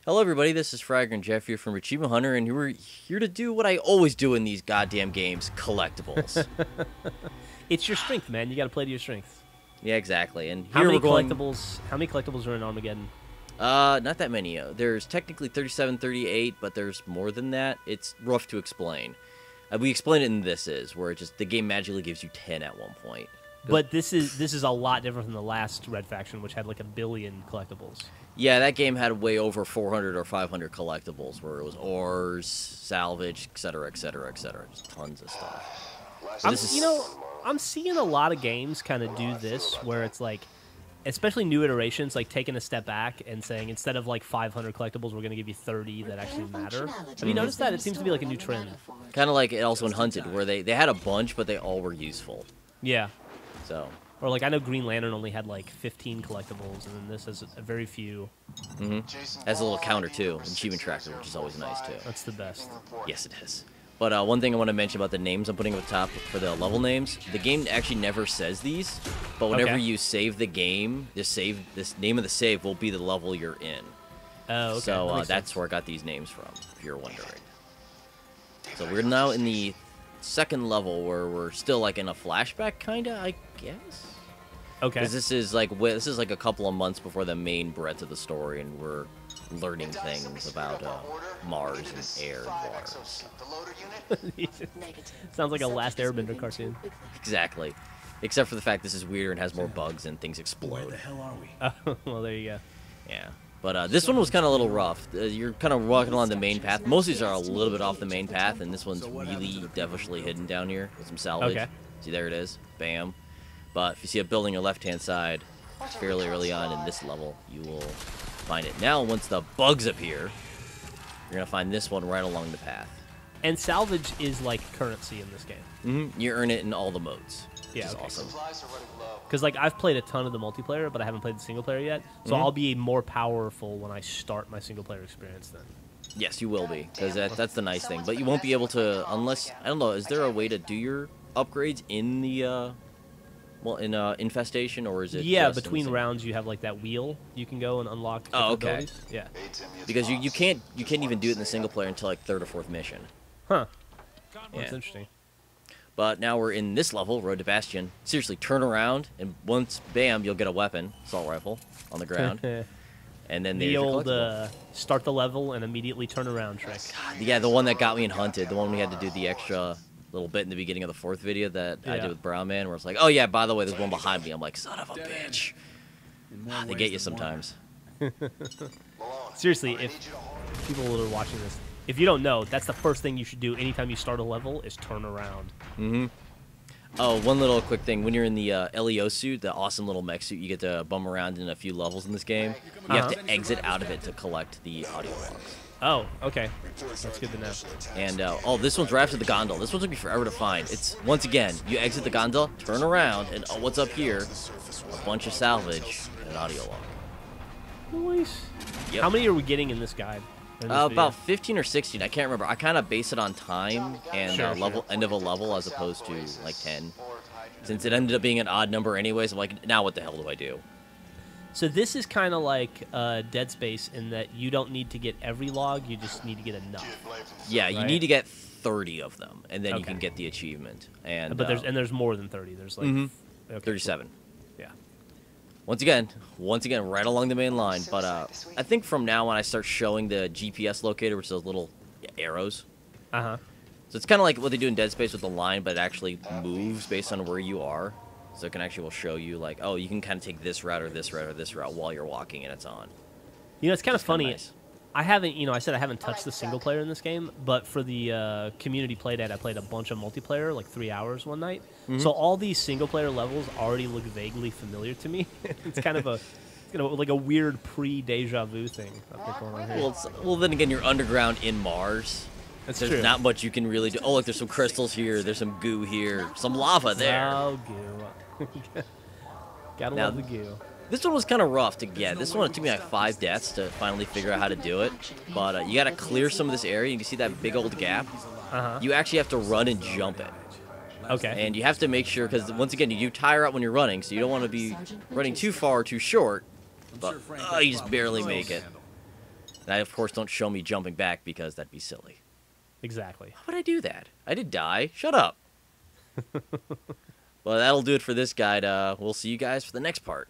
Hello everybody, this is Fragger and Jeff here from Achievement Hunter, and we're here to do what I always do in these goddamn games, collectibles. It's your strength, man. You got to play to your strengths. Yeah, exactly. And How here many we're going... collectibles are in Armageddon? Not that many. There's technically 37, 38, but there's more than that. It's rough to explain. We explain it in This Is, where it just the game magically gives you 10 at one point. But this is a lot different than the last Red Faction, which had like 1 billion collectibles. Yeah, that game had way over 400 or 500 collectibles, where it was ores, salvage, etc., etc., etc. Just tons of stuff. I'm seeing a lot of games kind of do this, where it's like, especially new iterations, like taking a step back and saying instead of like 500 collectibles, we're going to give you 30 that actually matter. Have you noticed that? It seems to be like a new trend. Kind of like it also in Hunted, where they had a bunch, but they all were useful. Yeah. So. Or like I know Green Lantern only had like 15 collectibles, and then this has a very few. Has a little counter too, an achievement tracker, which is always nice too. That's the best. Yes, it is. But one thing I want to mention about the names I'm putting at the top for the level names, the game actually never says these, but whenever you save the game, this name of the save will be the level you're in. Oh, okay. So that's where I got these names from, if you're wondering. So we're now in the second level where we're still like in a flashback, kinda, I guess. Okay. Because this is like a couple of months before the main breadth of the story, and we're learning things about Mars and air and water. Sounds like a Last Airbender cartoon. Exactly. Except for the fact this is weirder and has more bugs and things explode. Where the hell are we? Oh, well, there you go. Yeah. But this one was kind of a little rough. You're kind of walking along the main path. Most of these are a little bit off the main path, and this one's really devilishly hidden down here with some salvage. Okay. See, there it is. Bam. But if you see a building on the left-hand side, fairly early on in this level, you will find it. Now, once the bugs appear, you're going to find this one right along the path. And salvage is like currency in this game. You earn it in all the modes, which Yeah, is okay. awesome. Because like I've played a ton of the multiplayer, but I haven't played the single player yet. So I'll be more powerful when I start my single player experience then. Yes, you will be, because that's the nice thing. But you won't be able to, unless, I don't know, is there a way to do your upgrades in the, Infestation, or is it Yeah, just between rounds you have like that wheel you can go and unlock Oh, okay. abilities. Yeah. Because you can't even do it in the single player until like 3rd or 4th mission. Huh. Yeah. That's interesting. But now we're in this level, Road to Bastion. Seriously, turn around, and once, bam, you'll get a weapon, assault rifle, on the ground. And then The there's your old collectible. start the level and immediately turn around trick. Yeah, the one that got me in Hunted, the one we had to do the extra little bit in the beginning of the 4th video that I did with Brown Man, where it's like, oh yeah, by the way, there's one behind me. I'm like, son of a bitch. They get you sometimes. Seriously, if people that are watching this, if you don't know, that's the first thing you should do anytime you start a level is turn around. Oh, one little quick thing. When you're in the LEO suit, the awesome little mech suit, you get to bum around in a few levels in this game. You have to exit out of it to collect the audio logs. Oh, okay. That's good to know. And, oh, this one's right after the gondola. This one took me forever to find. It's, once again, you exit the gondola, turn around, and oh, what's up here? A bunch of salvage and an audio log. Nice. Yep. How many are we getting in this guide? In this video? About 15 or 16. I can't remember. I kind of base it on time and end of a level as opposed to, like, 10. Since it ended up being an odd number anyways, I'm like, now what the hell do I do? So this is kind of like Dead Space in that you don't need to get every log, you just need to get enough. Yeah, you right? need to get 30 of them, and then you can get the achievement. And But there's more than 30. There's like 37. Yeah. Once again, right along the main line. But I think from now on, I start showing the GPS locator, which is those little arrows. Uh-huh. So it's kind of like what they do in Dead Space with the line, but it actually moves based on where you are. So it can actually will show you, like, oh, you can kind of take this route or this route or this route while you're walking, and it's on. You know, it's kind of funny. Nice. I haven't, I said I haven't touched the single player in this game, but for the community playdate, I played a bunch of multiplayer, like 3 hours one night. So all these single player levels already look vaguely familiar to me. It's kind of like a weird pre-deja vu thing I think going on here. Well, then again, you're underground in Mars. That's There's true. not much you can really do. Oh, look, there's some crystals here. There's some goo here. Some lava there. Oh, goo. Gotta love the goo. This one was kind of rough to get. This one, it took me like 5 deaths to finally figure out how to do it. But you got to clear some of this area. You can see that big old gap. You actually have to run and jump it. Okay. And you have to make sure, because once again, you tire out when you're running, so you don't want to be running too far or too short. But you just barely make it. And I, of course, don't show me jumping back because that'd be silly. Exactly. Why would I do that? I did die. Shut up. Well, that'll do it for this guide. We'll see you guys for the next part.